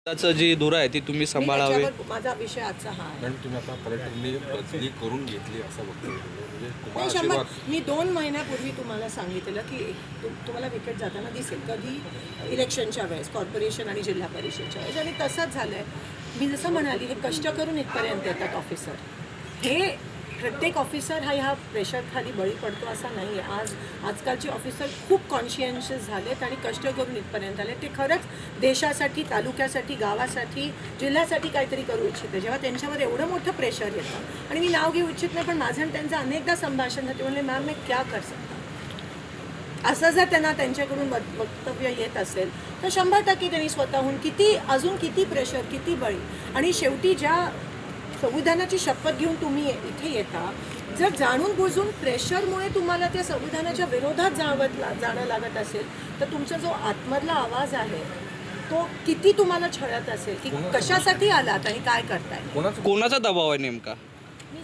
त्याचं जी धुरा आहे ती तुम्ही सांभाळावे. माझा विषय आजचा हा आहे. तुम्ही आता कलेक्टरनी बदली करून घेतली असं बघतो म्हणजे नाही, शंभर मी 2 महिन्यापूर्वी तुम्हाला सांगितलं की तुम्हाला विकेट जाताना दिसेल कधी इलेक्शनच्या वेळेस कॉर्पोरेशन आणि जिल्हा परिषदच्या वेळेस, आणि तसंच झालं आहे. मी जसं म्हणाली हे कष्ट करून इथपर्यंत येतात ऑफिसर. हे प्रत्येक ऑफिसर ह्या प्रेशरखाली बळी पडतो असा नाही आहे. आजकालचे ऑफिसर खूप कॉन्शियन्शियस झालेत आणि कष्ट करून इथपर्यंत आले. ते खरंच देशासाठी, तालुक्यासाठी, गावासाठी, जिल्ह्यासाठी काहीतरी करू इच्छिते. जेव्हा त्यांच्यावर एवढं मोठं प्रेशर येतं, आणि मी नाव घेऊ इच्छित नाही पण माझं आणि त्यांचं अनेकदा संभाषण होते, म्हणले मॅम मी क्या कर सकता. असं जर त्यांना त्यांच्याकडून वक्तव्य येत असेल तर 100% त्यांनी स्वतःहून अजून किती प्रेशर, किती बळी. आणि शेवटी ज्या संविधानाची शपथ घेऊन तुम्ही इथे येता, जर जाणून बुजून प्रेशरमुळे तुम्हाला त्या संविधानाच्या विरोधात जाणं लागत असेल तर तुमचा जो आतमधला आवाज आहे तो किती तुम्हाला छळत असेल की कशासाठी आलात आणि काय करताय. कोणाचा दबाव आहे नेमका?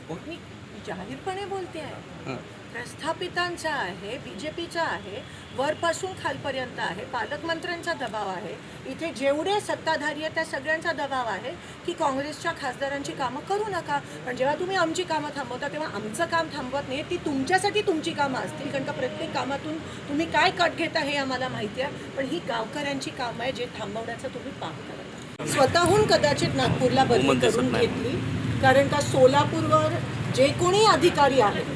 मी जाहीरपणे बोलते आहे, प्रस्थापितांचा आहे, BJPचा आहे, वरपासून खालपर्यंत आहे, पालकमंत्र्यांचा दबाव आहे, इथे जेवढे सत्ताधारी आहेत त्या सगळ्यांचा दबाव आहे की काँग्रेसच्या खासदारांची कामं करू नका. पण जेव्हा तुम्ही आमची कामं थांबवता तेव्हा आमचं काम थांबवत नाही. ती तुमच्यासाठी तुमची कामं असतील, कारण का प्रत्येक कामातून तुम्ही काय कट घेता हे आम्हाला माहिती आहे, पण ही गावकऱ्यांची कामं आहे जे थांबवण्याचं तुम्ही पाप करता. स्वतःहून कदाचित नागपूरला बदली करून घेतली, कारण का सोलापूरवर जे कोणी अधिकारी आहेत,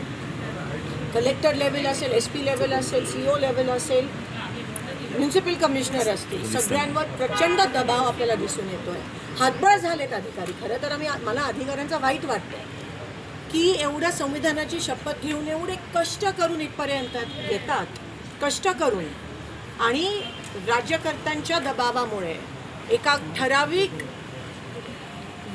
कलेक्टर लेवल असेल, SP लेवल असेल, CO लेवल असेल, म्युन्सिपल कमिशनर असतील, सगळ्यांवर प्रचंड दबाव आपल्याला दिसून येतो आहे. हातबळ झालेत अधिकारी. खरं तर मला अधिकाऱ्यांचा वाईट वाटतं की एवढ्या संविधानाची शपथ घेऊन एवढे कष्ट करून इथपर्यंत येतात, कष्ट करून, आणि राज्यकर्त्यांच्या दबावामुळे, एका ठराविक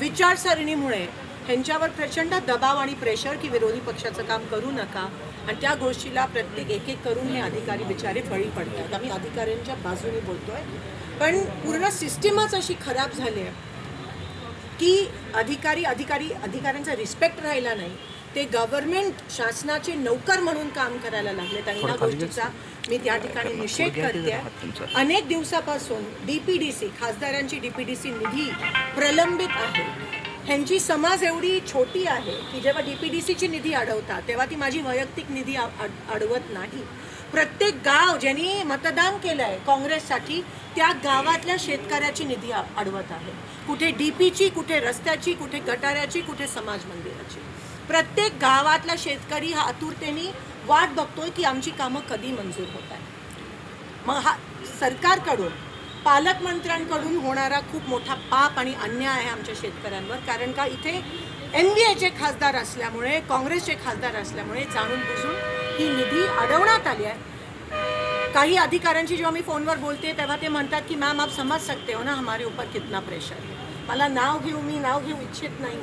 विचारसरणीमुळे ह्यांच्यावर प्रचंड दबाव आणि प्रेशर की विरोधी पक्षाचं काम करू नका, आणि त्या गोष्टीला प्रत्येक एक करून हे अधिकारी बिचारे बळी पडतात. आम्ही अधिकाऱ्यांच्या बाजूने बोलतोय, पण पूर्ण सिस्टीमच अशी खराब झाली आहे की अधिकाऱ्यांचा रिस्पेक्ट राहिला नाही. ते गव्हर्नमेंट शासनाचे नौकर म्हणून काम करायला लागलेत, आणि या गोष्टीचा मी त्या ठिकाणी निषेध करते. अनेक दिवसापासून DPDC खासदारांची DPDC निधी प्रलंबित आहे. ह्यांची समाज एवढी छोटी आहे की जेव्हा DPDCची निधी अडवतात तेव्हा ती माझी वैयक्तिक निधी अडवत नाही. प्रत्येक गाव ज्यांनी मतदान केलं आहे काँग्रेससाठी त्या गावातल्या शेतकऱ्याची निधी अडवत आहे. कुठे DPची, कुठे रस्त्याची, कुठे गटाराची, कुठे समाज मंदिराची. प्रत्येक गावातला शेतकरी हा आतुरतेने वाट बघतोय की आमची कामं कधी मंजूर होत आहे. मग हा सरकारकडून, पालकमंत्र्यांकडून होणारा खूप मोठा पाप आणि अन्याय आहे आमच्या शेतकऱ्यांवर, कारण का इथे NVAचे खासदार असल्यामुळे, काँग्रेसचे खासदार असल्यामुळे जाणून बुजून ही निधी अडवण्यात आली आहे. काही अधिकाऱ्यांची जेव्हा मी फोनवर बोलते तेव्हा ते म्हणतात की मॅम आप समझ सकते हो ना हमारे ऊपर कितना प्रेशर है. मला मी नाव घेऊ इच्छित नाही,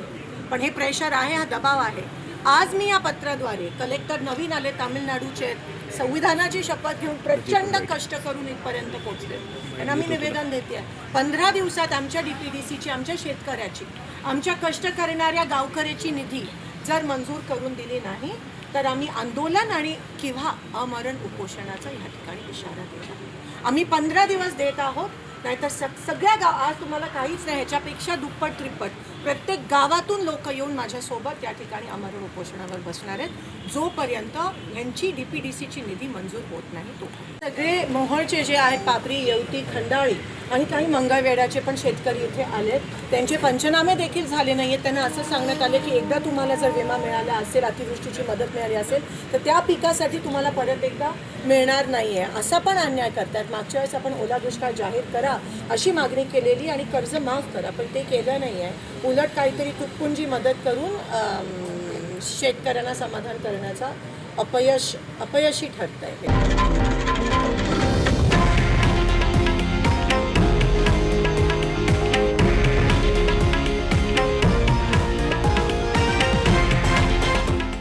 पण हे प्रेशर आहे, हा दबाव आहे. आज मी या पत्राद्वारे, कलेक्टर नवीन आले तामिळनाडूचे, संविधानाची शपथ घेऊन प्रचंड कष्ट करून इथपर्यंत पोहोचले, त्यांना मी निवेदन देते आहे 15 दिवसात आमच्या DPDCची, आमच्या शेतकऱ्याची, आमच्या कष्ट करणाऱ्या गावकऱ्याची निधी जर मंजूर करून दिली नाही तर आम्ही आंदोलन आणि किंवा अमरण उपोषणाचा या ठिकाणी इशारा देतो. आम्ही 15 दिवस देत आहोत, नाहीतर सगळ्या आज तुम्हाला काहीच नाही, ह्याच्यापेक्षा दुप्पट त्रिप्पट प्रत्येक गावातून लोक येऊन माझ्यासोबत त्या ठिकाणी अमरण उपोषणावर बसणार आहेत जोपर्यंत यांची DPDCची निधी मंजूर होत नाही तो. सगळे मोहोळचे जे आहेत, पापरी, येवती, खंडाळी आणि काही मंगळवेढ्याचे पण शेतकरी इथे आलेत. त्यांचे पंचनामे देखील झाले नाही आहेत. त्यांना असं सांगण्यात आले की एकदा तुम्हाला जर विमा मिळाला असेल, अतिवृष्टीची मदत मिळाली असेल तर त्या पिकासाठी तुम्हाला परत एकदा मिळणार नाही आहे, असा पण अन्याय करतात. मागच्या वेळेस आपण ओला दुष्काळ जाहीर करा अशी मागणी केलेली आणि कर्ज माफ करा, पण ते केलं नाही आहे. उलट काहीतरी तुटपुंजी मदत करून शेतकऱ्यांना समाधान करण्याचा अपयशी ठरत आहे.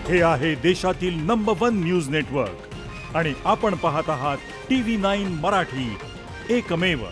हे आहे देशातील नंबर 1 न्यूज नेटवर्क आणि आपण पाहत आहात TV9 मराठी, एकमेव.